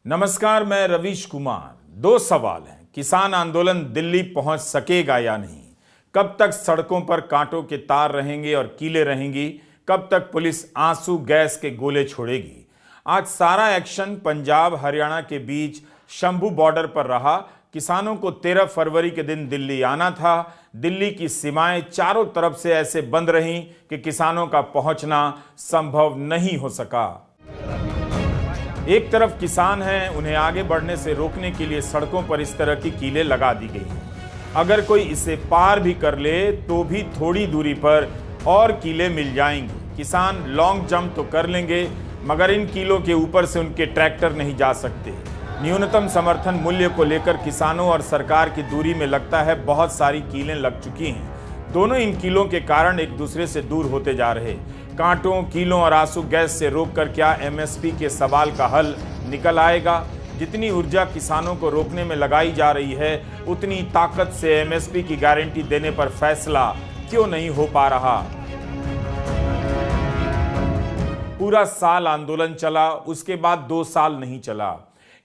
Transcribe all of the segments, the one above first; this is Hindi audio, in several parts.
नमस्कार, मैं रवीश कुमार। दो सवाल हैं। किसान आंदोलन दिल्ली पहुंच सकेगा या नहीं? कब तक सड़कों पर कांटों के तार रहेंगे और कीलें रहेंगी? कब तक पुलिस आंसू गैस के गोले छोड़ेगी? आज सारा एक्शन पंजाब हरियाणा के बीच शंभू बॉर्डर पर रहा। किसानों को 13 फरवरी के दिन दिल्ली आना था। दिल्ली की सीमाएं चारों तरफ से ऐसे बंद रहीं कि किसानों का पहुंचना संभव नहीं हो सका। एक तरफ किसान हैं, उन्हें आगे बढ़ने से रोकने के लिए सड़कों पर इस तरह की कीलें लगा दी गई हैं। अगर कोई इसे पार भी कर ले तो भी थोड़ी दूरी पर और कीलें मिल जाएंगी। किसान लॉन्ग जंप तो कर लेंगे, मगर इन कीलों के ऊपर से उनके ट्रैक्टर नहीं जा सकते। न्यूनतम समर्थन मूल्य को लेकर किसानों और सरकार की दूरी में लगता है बहुत सारी कीलें लग चुकी हैं। दोनों इन कीलों के कारण एक दूसरे से दूर होते जा रहे। कांटों, कीलों और आंसू गैस से रोककर क्या एमएसपी के सवाल का हल निकल आएगा? जितनी ऊर्जा किसानों को रोकने में लगाई जा रही है, उतनी ताकत से एमएसपी की गारंटी देने पर फैसला क्यों नहीं हो पा रहा? पूरा साल आंदोलन चला, उसके बाद 2 साल नहीं चला।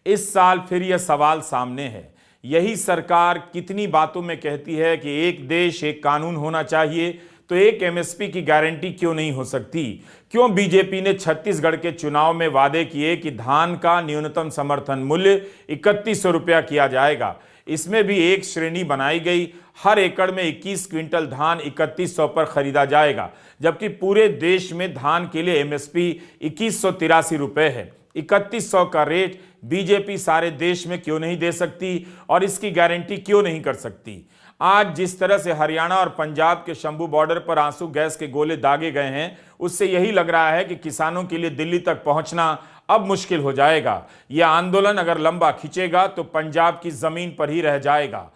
इस साल फिर यह सवाल सामने है। यही सरकार कितनी बातों में कहती है कि एक देश एक कानून होना चाहिए, तो एक एमएसपी की गारंटी क्यों नहीं हो सकती? क्यों बीजेपी ने छत्तीसगढ़ के चुनाव में वादे किए कि धान का न्यूनतम समर्थन मूल्य 3100 रुपया किया जाएगा? इसमें भी एक श्रेणी बनाई गई, हर एकड़ में 21 क्विंटल धान 3100 पर खरीदा जाएगा, जबकि पूरे देश में धान के लिए एमएसपी 2183 रुपए है। 3100 का रेट बीजेपी सारे देश में क्यों नहीं दे सकती और इसकी गारंटी क्यों नहीं कर सकती? आज जिस तरह से हरियाणा और पंजाब के शंभू बॉर्डर पर आंसू गैस के गोले दागे गए हैं, उससे यही लग रहा है कि किसानों के लिए दिल्ली तक पहुंचना अब मुश्किल हो जाएगा। यह आंदोलन अगर लंबा खिंचेगा तो पंजाब की जमीन पर ही रह जाएगा।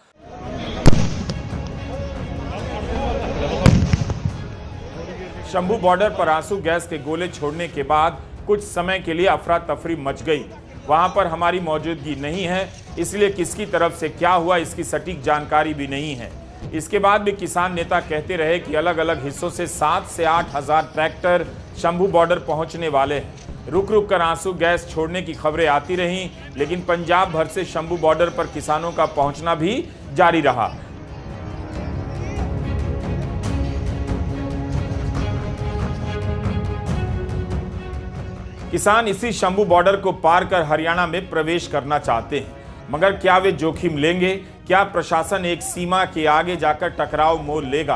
शंभू बॉर्डर पर आंसू गैस के गोले छोड़ने के बाद कुछ समय के लिए अफरा तफरी मच गई। वहां पर हमारी मौजूदगी नहीं है, इसलिए किसकी तरफ से क्या हुआ इसकी सटीक जानकारी भी नहीं है। इसके बाद भी किसान नेता कहते रहे कि अलग अलग हिस्सों से 7 से 8 हजार ट्रैक्टर शंभू बॉर्डर पहुंचने वाले हैं। रुक रुक कर आंसू गैस छोड़ने की खबरें आती रहीं, लेकिन पंजाब भर से शंभू बॉर्डर पर किसानों का पहुंचना भी जारी रहा। किसान इसी शंभू बॉर्डर को पार कर हरियाणा में प्रवेश करना चाहते हैं, मगर क्या वे जोखिम लेंगे? क्या प्रशासन एक सीमा के आगे जाकर टकराव मोल लेगा?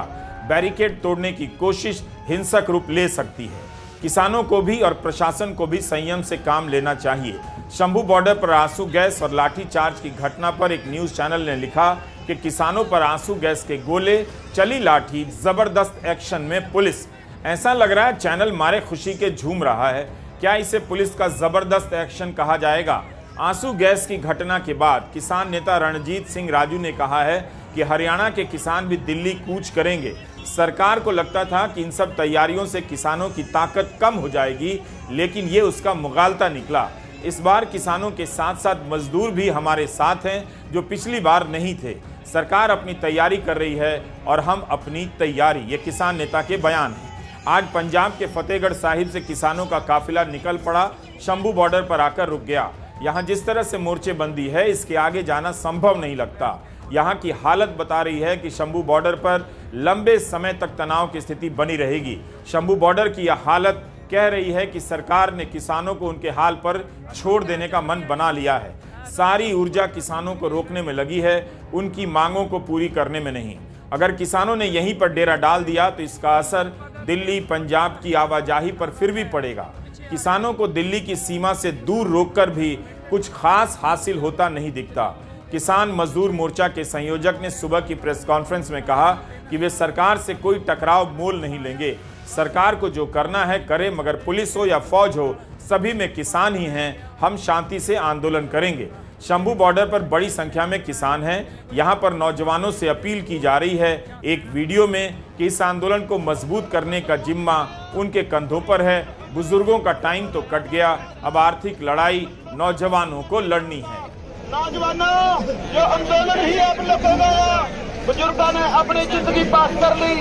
बैरिकेड तोड़ने की कोशिश हिंसक रूप ले सकती है। किसानों को भी और प्रशासन को भी संयम से काम लेना चाहिए। शंभू बॉर्डर पर आंसू गैस और लाठीचार्ज की घटना पर एक न्यूज चैनल ने लिखा कि किसानों पर आंसू गैस के गोले, चली लाठी, जबरदस्त एक्शन में पुलिस। ऐसा लग रहा है चैनल मारे खुशी के झूम रहा है। क्या इसे पुलिस का जबरदस्त एक्शन कहा जाएगा? आंसू गैस की घटना के बाद किसान नेता रणजीत सिंह राजू ने कहा है कि हरियाणा के किसान भी दिल्ली कूच करेंगे। सरकार को लगता था कि इन सब तैयारियों से किसानों की ताकत कम हो जाएगी, लेकिन ये उसका मुगालता निकला। इस बार किसानों के साथ साथ मजदूर भी हमारे साथ हैं, जो पिछली बार नहीं थे। सरकार अपनी तैयारी कर रही है और हम अपनी तैयारी, ये किसान नेता के बयान है। आज पंजाब के फतेहगढ़ साहिब से किसानों का काफिला निकल पड़ा, शंभू बॉर्डर पर आकर रुक गया। यहाँ जिस तरह से मोर्चेबंदी है, इसके आगे जाना संभव नहीं लगता। यहाँ की हालत बता रही है कि शंभू बॉर्डर पर लंबे समय तक तनाव की स्थिति बनी रहेगी। शंभू बॉर्डर की यह हालत कह रही है कि सरकार ने किसानों को उनके हाल पर छोड़ देने का मन बना लिया है। सारी ऊर्जा किसानों को रोकने में लगी है, उनकी मांगों को पूरी करने में नहीं। अगर किसानों ने यहीं पर डेरा डाल दिया तो इसका असर दिल्ली, पंजाब की आवाजाही पर फिर भी पड़ेगा। किसानों को दिल्ली की सीमा से दूर रोककर भी कुछ खास हासिल होता नहीं दिखता। किसान मजदूर मोर्चा के संयोजक ने सुबह की प्रेस कॉन्फ्रेंस में कहा कि वे सरकार से कोई टकराव मोल नहीं लेंगे। सरकार को जो करना है करे, मगर पुलिस हो या फौज हो, सभी में किसान ही हैं। हम शांति से आंदोलन करेंगे। शंभू बॉर्डर पर बड़ी संख्या में किसान हैं। यहां पर नौजवानों से अपील की जा रही है एक वीडियो में कि इस आंदोलन को मजबूत करने का जिम्मा उनके कंधों पर है। बुजुर्गों का टाइम तो कट गया, अब आर्थिक लड़ाई नौजवानों को लड़नी है। नौजवानों, जो आंदोलन ही आप लोगों का बुजुर्गों ने अपनी जिंदगी पास कर ली,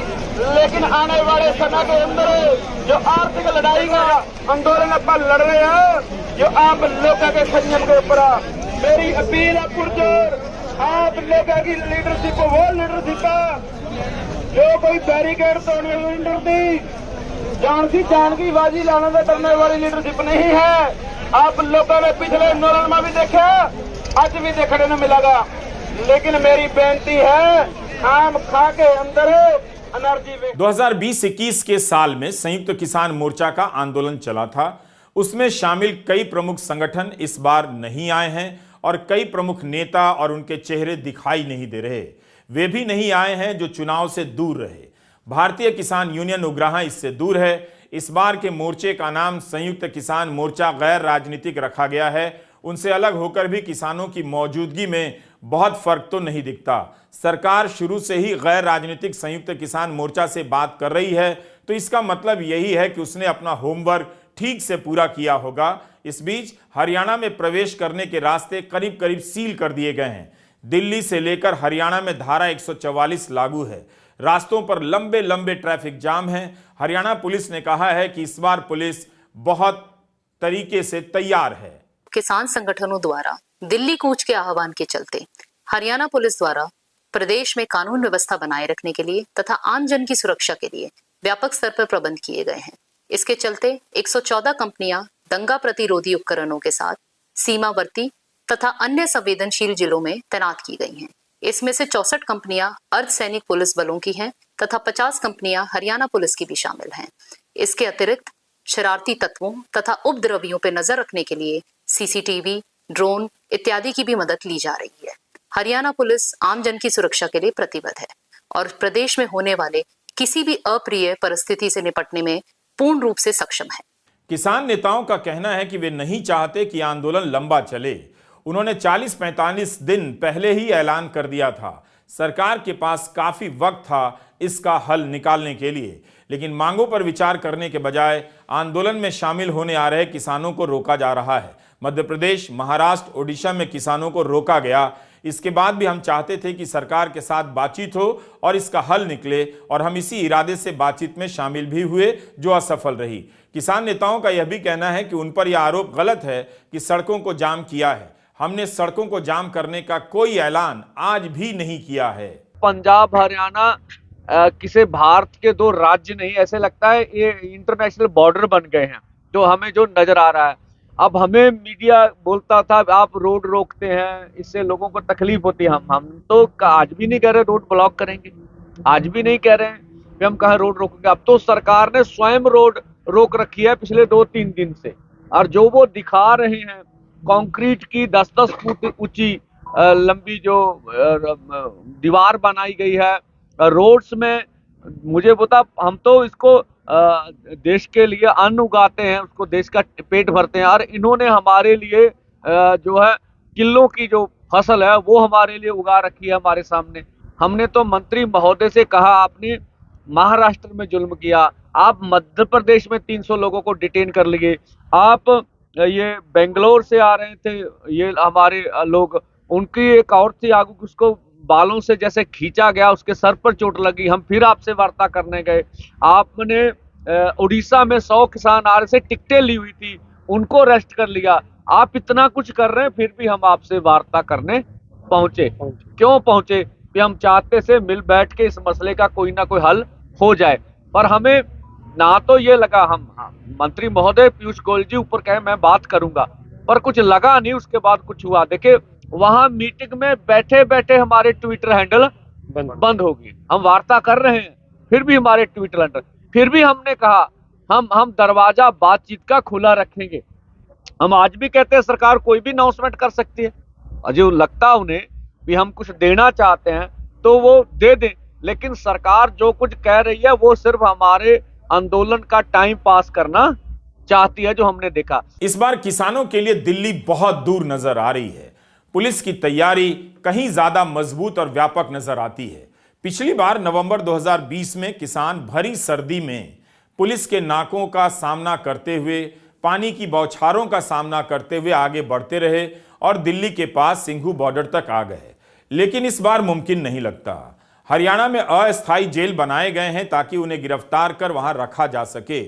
लेकिन आने वाले समय के अंदर जो आर्थिक लड़ाई का आंदोलन अपन लड़ रहे हैं, जो आप लोगों के संयम के ऊपर मेरी अपील है पुरजोर, आप लोगों की लीडरशिप वो लीडरशिप है जो कोई बैरिकेड तोड़ने वाली लीडरशिप, जान की बाजी लाने से डरने वाली लीडरशिप नहीं है। आप लोगों ने पिछले आंदोलन में भी देखा, आज भी देखने को मिलेगा, लेकिन मेरी बेनती है आम खा के अंदर एनर्जी में 2020-21 के साल में संयुक्त किसान मोर्चा का आंदोलन चला था। उसमें शामिल कई प्रमुख संगठन इस बार नहीं आए हैं और कई प्रमुख नेता और उनके चेहरे दिखाई नहीं दे रहे। वे भी नहीं आए हैं जो चुनाव से दूर रहे। भारतीय किसान यूनियन उग्राहा इससे दूर है। इस बार के मोर्चे का नाम संयुक्त किसान मोर्चा गैर राजनीतिक रखा गया है। उनसे अलग होकर भी किसानों की मौजूदगी में बहुत फर्क तो नहीं दिखता। सरकार शुरू से ही गैर राजनीतिक संयुक्त किसान मोर्चा से बात कर रही है, तो इसका मतलब यही है कि उसने अपना होमवर्क ठीक से पूरा किया होगा। इस बीच हरियाणा में प्रवेश करने के रास्ते करीब करीब सील कर दिए गए हैं। दिल्ली से लेकर हरियाणा में धारा 144 लागू है। रास्तों पर लंबे लंबे ट्रैफिक जाम हैं। हरियाणा पुलिस ने कहा है कि इस बार पुलिस बहुत तरीके से तैयार है। किसान संगठनों द्वारा दिल्ली कूच के आह्वान के चलते हरियाणा पुलिस द्वारा प्रदेश में कानून व्यवस्था बनाए रखने के लिए तथा आम जन की सुरक्षा के लिए व्यापक स्तर पर प्रबंध किए गए हैं। इसके चलते 114 कंपनियां दंगा प्रतिरोधी उपकरणों के साथ सीमावर्ती तथा अन्य संवेदनशील जिलों में तैनात की गई हैं। इसमें से 64 कंपनियां अर्धसैनिक पुलिस बलों की हैं तथा 50 कंपनियां हरियाणा पुलिस की भी शामिल हैं। इसके अतिरिक्त शरारती तत्वों तथा उपद्रवियों पर नजर रखने के लिए सीसीटीवी, ड्रोन इत्यादि की भी मदद ली जा रही है। हरियाणा पुलिस आम जन की सुरक्षा के लिए प्रतिबद्ध है और प्रदेश में होने वाले किसी भी अप्रिय परिस्थिति से निपटने में पूर्ण रूप से सक्षम है। किसान नेताओं का कहना है कि वे नहीं चाहते कि आंदोलन लंबा चले। उन्होंने 40-45 दिन पहले ही ऐलान कर दिया था। सरकार के पास काफी वक्त था इसका हल निकालने के लिए, लेकिन मांगों पर विचार करने के बजाय आंदोलन में शामिल होने आ रहे किसानों को रोका जा रहा है। मध्य प्रदेश, महाराष्ट्र, ओडिशा में किसानों को रोका गया। इसके बाद भी हम चाहते थे कि सरकार के साथ बातचीत हो और इसका हल निकले, और हम इसी इरादे से बातचीत में शामिल भी हुए, जो असफल रही। किसान नेताओं का यह भी कहना है कि उन पर यह आरोप गलत है कि सड़कों को जाम किया है। हमने सड़कों को जाम करने का कोई ऐलान आज भी नहीं किया है। पंजाब, हरियाणा किसी भारत के दो राज्य नहीं, ऐसे लगता है ये इंटरनेशनल बॉर्डर बन गए हैं, जो नजर आ रहा है। अब हमें मीडिया बोलता था आप रोड रोकते हैं, इससे लोगों को तकलीफ होती है। हम तो आज भी नहीं कह रहे रोड ब्लॉक करेंगे, आज भी नहीं कह रहे हैं कि हम कहाँ रोड रोकेंगे। अब तो सरकार ने स्वयं रोड रोक रखी है पिछले 2-3 दिन से, और जो वो दिखा रहे हैं कंक्रीट की 10-10 फुट ऊंची लंबी जो दीवार बनाई गई है रोड्स में, मुझे बता, हम तो इसको देश के लिए अन्न उगाते हैं, उसको देश का पेट भरते हैं, और इन्होंने हमारे लिए जो है किलों की जो फसल है वो हमारे लिए उगा रखी है हमारे सामने। हमने तो मंत्री महोदय से कहा आपने महाराष्ट्र में जुल्म किया, आप मध्य प्रदेश में 300 लोगों को डिटेन कर लिए, आप ये बेंगलोर से आ रहे थे ये हमारे लोग, उनकी एक औरत थी आगू, उसको बालों से जैसे खींचा गया, उसके सर पर चोट लगी, हम फिर आपसे वार्ता करने गए। आपने उड़ीसा में 100 किसान आ रहे थे, टिकटें ली हुई थी, उनको अरेस्ट कर लिया। आप इतना कुछ कर रहे हैं, फिर भी हम आपसे वार्ता करने पहुंचे। क्यों पहुंचे? कि हम चाहते से मिल बैठ के इस मसले का कोई ना कोई हल हो जाए। पर हमें ना तो ये लगा, हम मंत्री महोदय पीयूष गोयल जी ऊपर कहे मैं बात करूंगा, पर कुछ लगा नहीं। उसके बाद कुछ हुआ, देखे वहां मीटिंग में बैठे बैठे हमारे ट्विटर हैंडल बंद हो गए। हम वार्ता कर रहे हैं, फिर भी हमारे ट्विटर हैंडल, फिर भी हमने कहा हम दरवाजा बातचीत का खुला रखेंगे। हम आज भी कहते हैं सरकार कोई भी अनाउंसमेंट कर सकती है, जो लगता उन्हें भी हम कुछ देना चाहते हैं तो वो दे दें, लेकिन सरकार जो कुछ कह रही है वो सिर्फ हमारे आंदोलन का टाइम पास करना चाहती है, जो हमने देखा। इस बार किसानों के लिए दिल्ली बहुत दूर नजर आ रही है। पुलिस की तैयारी कहीं ज्यादा मजबूत और व्यापक नजर आती है। पिछली बार नवंबर 2020 में किसान भरी सर्दी में पुलिस के नाकों का सामना करते हुए, पानी की बौछारों का सामना करते हुए आगे बढ़ते रहे और दिल्ली के पास सिंघू बॉर्डर तक आ गए, लेकिन इस बार मुमकिन नहीं लगता। हरियाणा में अस्थायी जेल बनाए गए हैं ताकि उन्हें गिरफ्तार कर वहां रखा जा सके।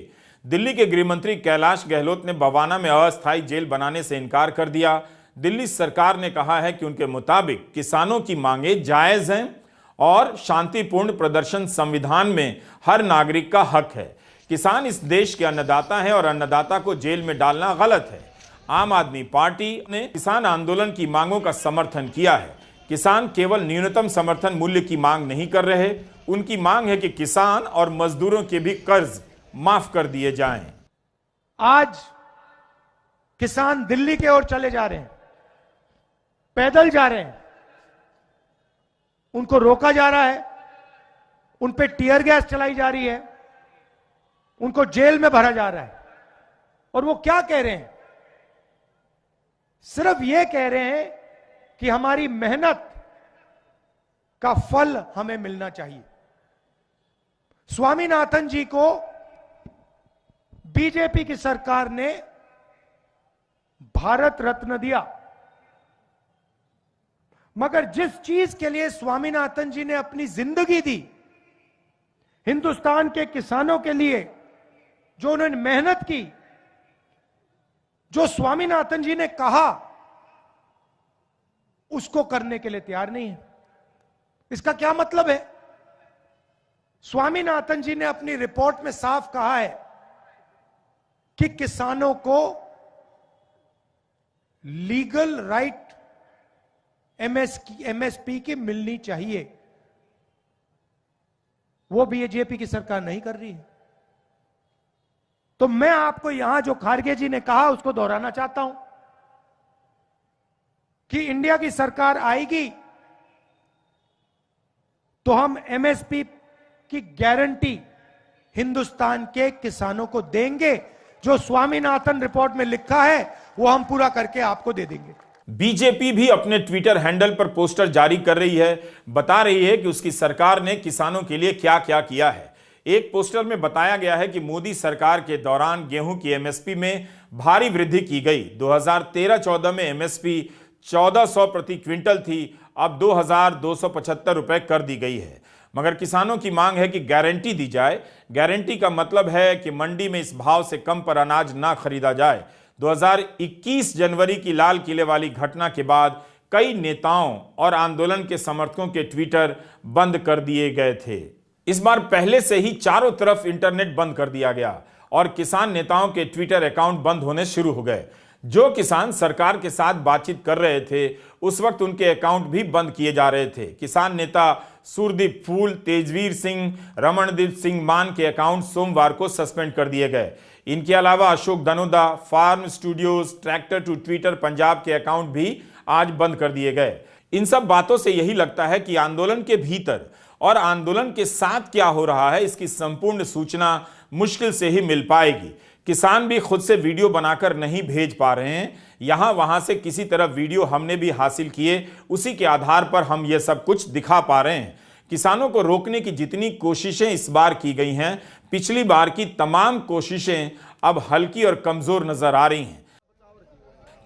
दिल्ली के गृह मंत्री कैलाश गहलोत ने बवाना में अस्थायी जेल बनाने से इनकार कर दिया। दिल्ली सरकार ने कहा है कि उनके मुताबिक किसानों की मांगें जायज हैं और शांतिपूर्ण प्रदर्शन संविधान में हर नागरिक का हक है। किसान इस देश के अन्नदाता हैं और अन्नदाता को जेल में डालना गलत है। आम आदमी पार्टी ने किसान आंदोलन की मांगों का समर्थन किया है। किसान केवल न्यूनतम समर्थन मूल्य की मांग नहीं कर रहे, उनकी मांग है कि किसान और मजदूरों के भी कर्ज माफ कर दिए जाएं। आज किसान दिल्ली की ओर चले जा रहे हैं, पैदल जा रहे हैं, उनको रोका जा रहा है, उन पे टीयर गैस चलाई जा रही है, उनको जेल में भरा जा रहा है। और वो क्या कह रहे हैं? सिर्फ ये कह रहे हैं कि हमारी मेहनत का फल हमें मिलना चाहिए। स्वामीनाथन जी को बीजेपी की सरकार ने भारत रत्न दिया, मगर जिस चीज के लिए स्वामीनाथन जी ने अपनी जिंदगी दी, हिंदुस्तान के किसानों के लिए जो उन्होंने मेहनत की, जो स्वामीनाथन जी ने कहा, उसको करने के लिए तैयार नहीं है। इसका क्या मतलब है? स्वामीनाथन जी ने अपनी रिपोर्ट में साफ कहा है कि किसानों को लीगल राइट एमएसपी की मिलनी चाहिए। वो बीजेपी की सरकार नहीं कर रही है। तो मैं आपको यहां जो खारगे जी ने कहा उसको दोहराना चाहता हूं कि इंडिया की सरकार आएगी तो हम एमएसपी की गारंटी हिंदुस्तान के किसानों को देंगे। जो स्वामीनाथन रिपोर्ट में लिखा है वो हम पूरा करके आपको दे देंगे। बीजेपी भी अपने ट्विटर हैंडल पर पोस्टर जारी कर रही है, बता रही है कि उसकी सरकार ने किसानों के लिए क्या क्या किया है। एक पोस्टर में बताया गया है कि मोदी सरकार के दौरान गेहूं की एमएसपी में भारी वृद्धि की गई। 2013-14 में एमएसपी 1400 प्रति क्विंटल थी, अब 2275 रुपए कर दी गई है। मगर किसानों की मांग है कि गारंटी दी जाए। गारंटी का मतलब है कि मंडी में इस भाव से कम पर अनाज ना खरीदा जाए। 2021 जनवरी की लाल किले वाली घटना के बाद कई नेताओं और आंदोलन के समर्थकों के ट्विटर बंद कर दिए गए थे। इस बार पहले से ही चारों तरफ इंटरनेट बंद कर दिया गया और किसान नेताओं के ट्विटर अकाउंट बंद होने शुरू हो गए। जो किसान सरकार के साथ बातचीत कर रहे थे उस वक्त उनके अकाउंट भी बंद किए जा रहे थे। किसान नेता सूरदीप फूल, तेजवीर सिंह, रमणदीप सिंह मान के अकाउंट सोमवार को सस्पेंड कर दिए गए। इनके अलावा Ashok Dhanoda, farm studios, tractor to twitter Punjab के अकाउंट भी आज बंद कर दिए गए। इन सब बातों से यही लगता है कि आंदोलन के भीतर और आंदोलन के साथ क्या हो रहा है इसकी संपूर्ण सूचना मुश्किल से ही मिल पाएगी। किसान भी खुद से वीडियो बनाकर नहीं भेज पा रहे हैं, यहां वहां से किसी तरह वीडियो हमने भी हासिल किए, उसी के आधार पर हम ये सब कुछ दिखा पा रहे हैं। किसानों को रोकने की जितनी कोशिशें इस बार की गई हैं, पिछली बार की तमाम कोशिशें अब हल्की और कमजोर नजर आ रही हैं।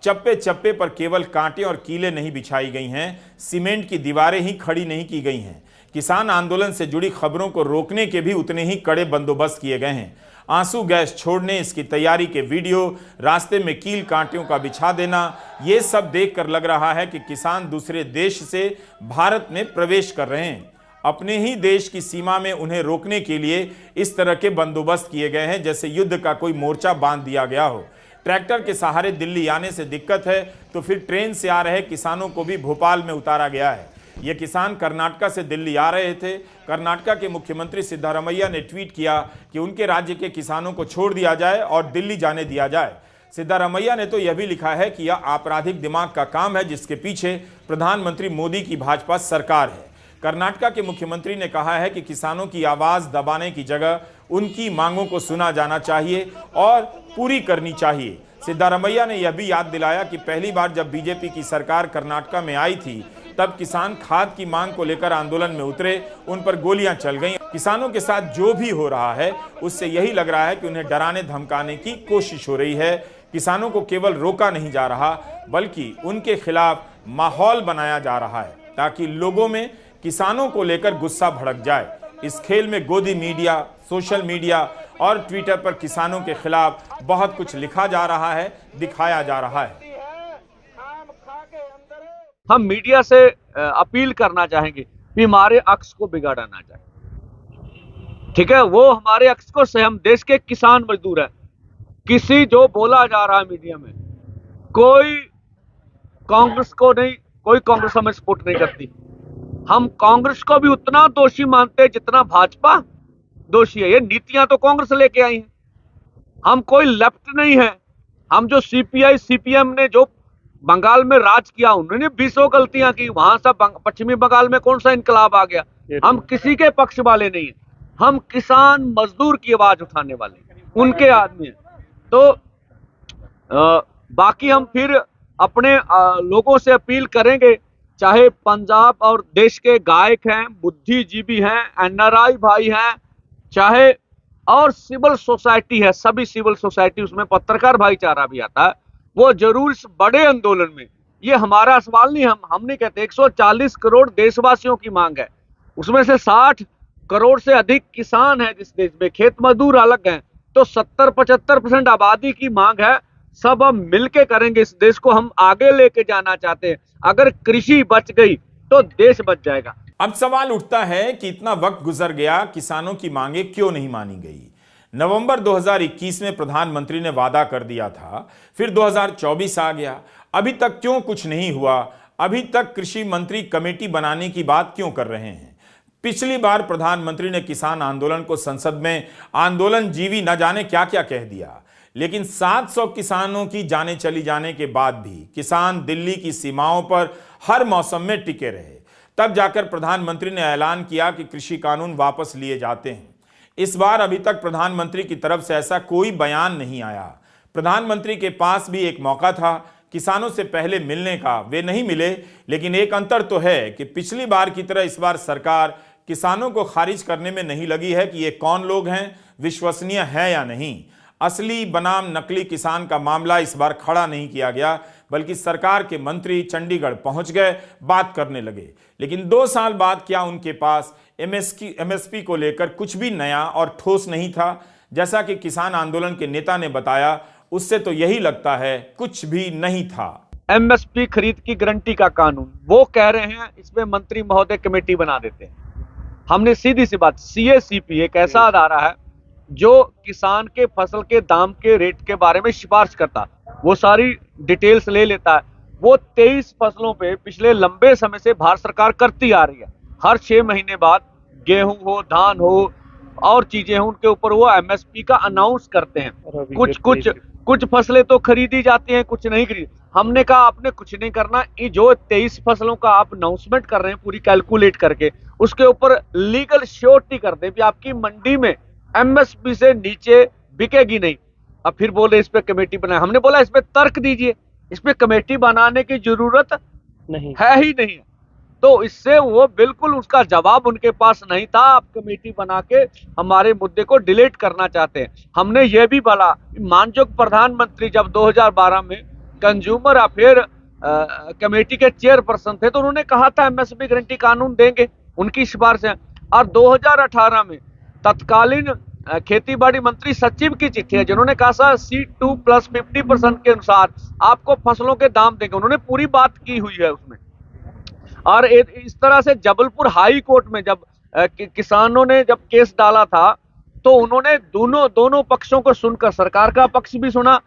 चप्पे चप्पे पर केवल कांटे और कीले नहीं बिछाई गई हैं, सीमेंट की दीवारें ही खड़ी नहीं की गई हैं। किसान आंदोलन से जुड़ी खबरों को रोकने के भी उतने ही कड़े बंदोबस्त किए गए हैं। आंसू गैस छोड़ने, इसकी तैयारी के वीडियो, रास्ते में कील कांटियों का बिछा देना, ये सब देखकर लग रहा है कि किसान दूसरे देश से भारत में प्रवेश कर रहे हैं। अपने ही देश की सीमा में उन्हें रोकने के लिए इस तरह के बंदोबस्त किए गए हैं जैसे युद्ध का कोई मोर्चा बांध दिया गया हो। ट्रैक्टर के सहारे दिल्ली आने से दिक्कत है तो फिर ट्रेन से आ रहे किसानों को भी भोपाल में उतारा गया है। ये किसान कर्नाटक से दिल्ली आ रहे थे। कर्नाटक के मुख्यमंत्री सिद्धारमैया ने ट्वीट किया कि उनके राज्य के किसानों को छोड़ दिया जाए और दिल्ली जाने दिया जाए। सिद्धारमैया ने तो यह भी लिखा है कि यह आपराधिक दिमाग का काम है जिसके पीछे प्रधानमंत्री मोदी की भाजपा सरकार है। कर्नाटक के मुख्यमंत्री ने कहा है कि किसानों की आवाज दबाने की जगह उनकी मांगों को सुना जाना चाहिए और पूरी करनी चाहिए। सिद्धारमैया ने यह भी याद दिलाया कि पहली बार जब बीजेपी की सरकार कर्नाटक में आई थी तब किसान खाद की मांग को लेकर आंदोलन में उतरे, उन पर गोलियां चल गईं। किसानों के साथ जो भी हो रहा है उससे यही लग रहा है कि उन्हें डराने धमकाने की कोशिश हो रही है। किसानों को केवल रोका नहीं जा रहा बल्कि उनके खिलाफ माहौल बनाया जा रहा है ताकि लोगों में किसानों को लेकर गुस्सा भड़क जाए। इस खेल में गोदी मीडिया, सोशल मीडिया और ट्विटर पर किसानों के खिलाफ बहुत कुछ लिखा जा रहा है, दिखाया जा रहा है। हम मीडिया से अपील करना चाहेंगे कि हमारे अक्स को बिगाड़ा ना जाए, ठीक है। वो हमारे अक्स को से हम देश के किसान मजदूर हैं। किसी जो बोला जा रहा है मीडिया में, कोई कांग्रेस को नहीं, कोई कांग्रेस हमें सपोर्ट नहीं करती। हम कांग्रेस को भी उतना दोषी मानते हैं जितना भाजपा दोषी है। ये नीतियां तो कांग्रेस लेके आई है। हम कोई लेफ्ट नहीं है। हम जो सीपीआई सीपीएम ने जो बंगाल में राज किया, उन्होंने 20 गलतियां की। वहां से पश्चिमी बंगाल में कौन सा इनकलाब आ गया? हम किसी के पक्ष वाले नहीं है। हम किसान मजदूर की आवाज उठाने वाले, उनके आदमी हैं। तो बाकी हम फिर अपने लोगों से अपील करेंगे, चाहे पंजाब और देश के गायक हैं, बुद्धिजीवी हैं, एनआरआई भाई हैं, चाहे और सिविल सोसाइटी है, सभी सिविल सोसाइटी, उसमें पत्रकार भाईचारा भी आता है, वो जरूर इस बड़े आंदोलन में, ये हमारा सवाल नहीं, हम नहीं कहते, 140 करोड़ देशवासियों की मांग है। उसमें से 60 करोड़ से अधिक किसान है जिस देश में, खेत मजदूर अलग हैं, तो 70-75% आबादी की मांग है। सब हम मिलके करेंगे। इस देश को हम आगे लेके जाना चाहते हैं। अगर कृषि बच गई तो देश बच जाएगा। अब सवाल उठता है कि इतना वक्त गुजर गया, किसानों की मांगे क्यों नहीं मानी गई? नवंबर 2021 में प्रधानमंत्री ने वादा कर दिया था, फिर 2024 आ गया, अभी तक क्यों कुछ नहीं हुआ? अभी तक कृषि मंत्री कमेटी बनाने की बात क्यों कर रहे हैं? पिछली बार प्रधानमंत्री ने किसान आंदोलन को संसद में आंदोलन जीवी न जाने क्या क्या कह दिया, लेकिन 700 किसानों की जाने चली जाने के बाद भी किसान दिल्ली की सीमाओं पर हर मौसम में टिके रहे। तब जाकर प्रधानमंत्री ने ऐलान किया कि कृषि कानून वापस लिए जाते हैं। इस बार अभी तक प्रधानमंत्री की तरफ से ऐसा कोई बयान नहीं आया। प्रधानमंत्री के पास भी एक मौका था किसानों से पहले मिलने का, वे नहीं मिले। लेकिन एक अंतर तो है कि पिछली बार की तरह इस बार सरकार किसानों को खारिज करने में नहीं लगी है कि ये कौन लोग हैं, विश्वसनीय है या नहीं। असली बनाम नकली किसान का मामला इस बार खड़ा नहीं किया गया, बल्कि सरकार के मंत्री चंडीगढ़ पहुंच गए, बात करने लगे। लेकिन 2 साल बाद क्या उनके पास एमएसपी को लेकर कुछ भी नया और ठोस नहीं था? जैसा कि किसान आंदोलन के नेता ने बताया, उससे तो यही लगता है कुछ भी नहीं था। एमएसपी खरीद की गारंटी का कानून, वो कह रहे हैं इसमें मंत्री महोदय कमेटी बना देते हैं। हमने सीधी सी बात, सीएसीपी एक ऐसा अदारा है जो किसान के फसल के दाम के रेट के बारे में सिफारिश करता, वो सारी डिटेल्स ले लेता है। वो 23 फसलों पे पिछले लंबे समय से भारत सरकार करती आ रही है। हर 6 महीने बाद गेहूं हो, धान हो और चीजें हो, उनके ऊपर वो एमएसपी का अनाउंस करते हैं। कुछ फसलें तो खरीदी जाती हैं, कुछ नहीं खरीदी। हमने कहा आपने कुछ नहीं करना, जो 23 फसलों का आप अनाउंसमेंट कर रहे हैं पूरी कैलकुलेट करके, उसके ऊपर लीगल श्योरिटी कर दें कि आपकी मंडी में एमएसपी से नीचे बिकेगी नहीं। अब फिर बोले इस पे कमेटी बनाए। हमने बोला इस पे तर्क दीजिए, इस पे कमेटी बनाने की जरूरत नहीं है ही नहीं है। तो इससे वो बिल्कुल उसका जवाब उनके पास नहीं था। आप कमेटी बना के हमारे मुद्दे को डिलीट करना चाहते हैं। हमने ये भी बोला, माननीय प्रधानमंत्री जब 2012 में कंज्यूमर अफेयर कमेटी के चेयरपर्सन थे, तो उन्होंने कहा था एमएसपी गारंटी कानून देंगे, उनकी सिफारिश है। और 2018 में तत्कालीन खेती बाड़ी मंत्री सचिव की चिट्ठी है जिन्होंने कहा था C2 + 50% के अनुसार आपको फसलों के दाम देंगे। उन्होंने पूरी बात की हुई है उसमें। और इस तरह से जबलपुर हाई कोर्ट में जब किसानों ने जब केस डाला था, तो उन्होंने दोनों पक्षों को सुनकर सरकार का पक्ष भी सुना,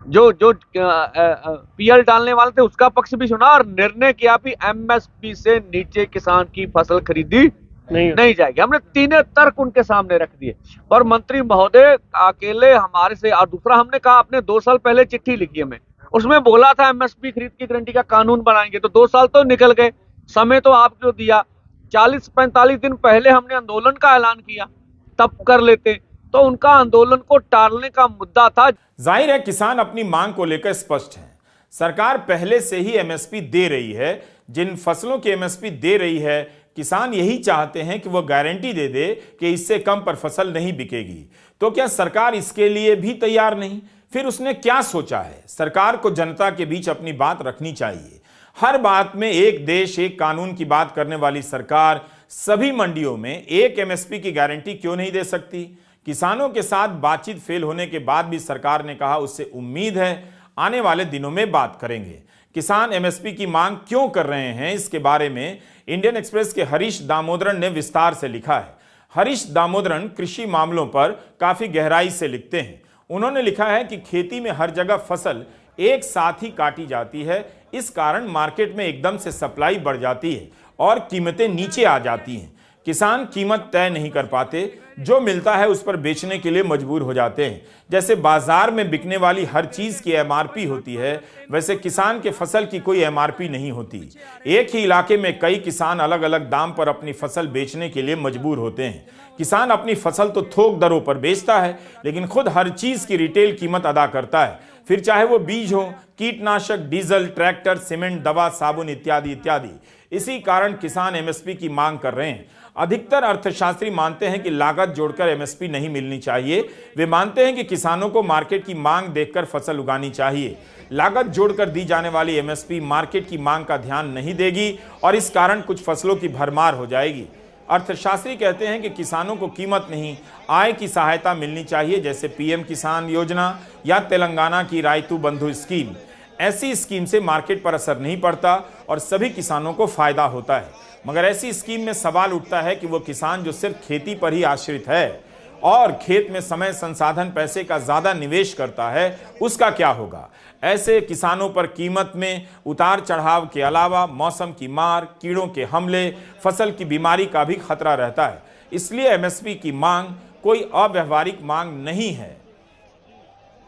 जो पीएल डालने वाले थे उसका पक्ष भी सुना, और निर्णय किया कि एमएसपी से नीचे किसान की फसल खरीदी नहीं जाएगी। हमने 3 तर्क उनके सामने रख दिए, पर मंत्री महोदय अकेले हमारे से। और दूसरा हमने कहा, आपने 2 साल पहले चिट्ठी लिखी हमें, उसमें बोला था एमएसपी खरीद की गारंटी का कानून बनाएंगे। तो 2 साल तो निकल गए, समय तो आपको दिया। 40-45 दिन पहले हमने आंदोलन का ऐलान किया, तब कर लेते। तो उनका आंदोलन को टालने का मुद्दा था। जाहिर है किसान अपनी मांग को लेकर स्पष्ट हैं। सरकार पहले से ही एमएसपी दे रही है। जिन फसलों की एमएसपी दे रही है, किसान यही चाहते हैं कि वो गारंटी दे दे कि इससे कम पर फसल नहीं बिकेगी। तो क्या सरकार इसके लिए भी तैयार नहीं? फिर उसने क्या सोचा है? सरकार को जनता के बीच अपनी बात रखनी चाहिए। हर बात में एक देश एक कानून की बात करने वाली सरकार सभी मंडियों में एक एमएसपी की गारंटी क्यों नहीं दे सकती? किसानों के साथ बातचीत फेल होने के बाद भी सरकार ने कहा उससे उम्मीद है आने वाले दिनों में बात करेंगे। किसान एमएसपी की मांग क्यों कर रहे हैं, इसके बारे में इंडियन एक्सप्रेस के हरीश दामोदरन ने विस्तार से लिखा है। हरीश दामोदरन कृषि मामलों पर काफी गहराई से लिखते हैं। उन्होंने लिखा है कि खेती में हर जगह फसल एक साथ ही काटी जाती है, इस कारण मार्केट में एकदम से सप्लाई बढ़ जाती है और कीमतें नीचे आ जाती हैं। किसान कीमत तय नहीं कर पाते, जो मिलता है उस पर बेचने के लिए मजबूर हो जाते हैं। जैसे बाजार में बिकने वाली हर चीज की एमआरपी होती है, वैसे किसान के फसल की कोई एमआरपी नहीं होती। एक ही इलाके में कई किसान अलग अलग दाम पर अपनी फसल बेचने के लिए मजबूर होते हैं। किसान अपनी फसल तो थोक दरों पर बेचता है, लेकिन खुद हर चीज की रिटेल कीमत अदा करता है, फिर चाहे वो बीज हो, कीटनाशक, डीजल, ट्रैक्टर, सीमेंट, दवा, साबुन इत्यादि इत्यादि। इसी कारण किसान एमएसपी की मांग कर रहे हैं। अधिकतर अर्थशास्त्री मानते हैं कि लागत जोड़कर एमएसपी नहीं मिलनी चाहिए। वे मानते हैं कि किसानों को मार्केट की मांग देखकर फसल उगानी चाहिए। लागत जोड़कर दी जाने वाली एमएसपी मार्केट की मांग का ध्यान नहीं देगी और इस कारण कुछ फसलों की भरमार हो जाएगी। अर्थशास्त्री कहते हैं कि किसानों को कीमत नहीं, आय की सहायता मिलनी चाहिए, जैसे पीएम किसान योजना या तेलंगाना की रायतू बंधु स्कीम। ऐसी स्कीम से मार्केट पर असर नहीं पड़ता और सभी किसानों को फायदा होता है। मगर ऐसी स्कीम में सवाल उठता है कि वो किसान जो सिर्फ खेती पर ही आश्रित है और खेत में समय, संसाधन, पैसे का ज्यादा निवेश करता है, उसका क्या होगा? ऐसे किसानों पर कीमत में उतार चढ़ाव के अलावा मौसम की मार, कीड़ों के हमले, फसल की बीमारी का भी खतरा रहता है। इसलिए एमएसपी की मांग कोई अव्यावहारिक मांग नहीं है।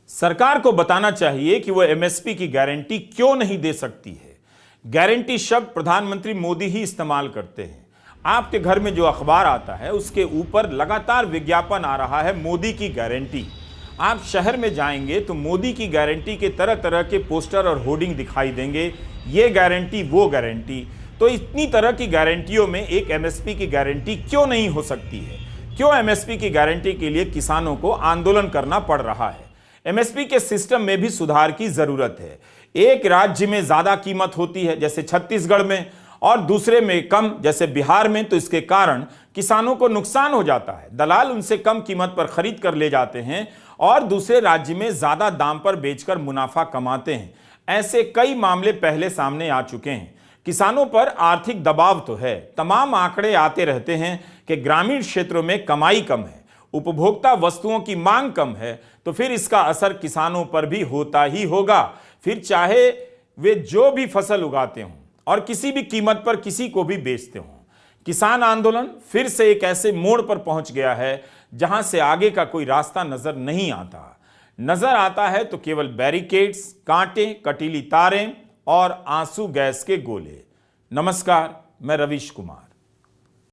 सरकार को बताना चाहिए कि वो एमएसपी की गारंटी क्यों नहीं दे सकती है। गारंटी शब्द प्रधानमंत्री मोदी ही इस्तेमाल करते हैं। आपके घर में जो अखबार आता है उसके ऊपर लगातार विज्ञापन आ रहा है मोदी की गारंटी। आप शहर में जाएंगे तो मोदी की गारंटी के तरह तरह के पोस्टर और होर्डिंग दिखाई देंगे, ये गारंटी, वो गारंटी। तो इतनी तरह की गारंटियों में एक एमएसपी की गारंटी क्यों नहीं हो सकती है? क्यों एमएसपी की गारंटी के लिए किसानों को आंदोलन करना पड़ रहा है? एमएसपी के सिस्टम में भी सुधार की जरूरत है। एक राज्य में ज्यादा कीमत होती है, जैसे छत्तीसगढ़ में, और दूसरे में कम, जैसे बिहार में, तो इसके कारण किसानों को नुकसान हो जाता है। दलाल उनसे कम कीमत पर खरीद कर ले जाते हैं और दूसरे राज्य में ज्यादा दाम पर बेचकर मुनाफा कमाते हैं। ऐसे कई मामले पहले सामने आ चुके हैं। किसानों पर आर्थिक दबाव तो है, तमाम आंकड़े आते रहते हैं कि ग्रामीण क्षेत्रों में कमाई कम है, उपभोक्ता वस्तुओं की मांग कम है, तो फिर इसका असर किसानों पर भी होता ही होगा। फिर चाहे वे जो भी फसल उगाते हों और किसी भी कीमत पर किसी को भी बेचते हों। किसान आंदोलन फिर से एक ऐसे मोड़ पर पहुंच गया है जहां से आगे का कोई रास्ता नजर नहीं आता। नजर आता है तो केवल बैरिकेड्स, कांटे, कटीली तारें और आंसू गैस के गोले। नमस्कार, मैं रवीश कुमार।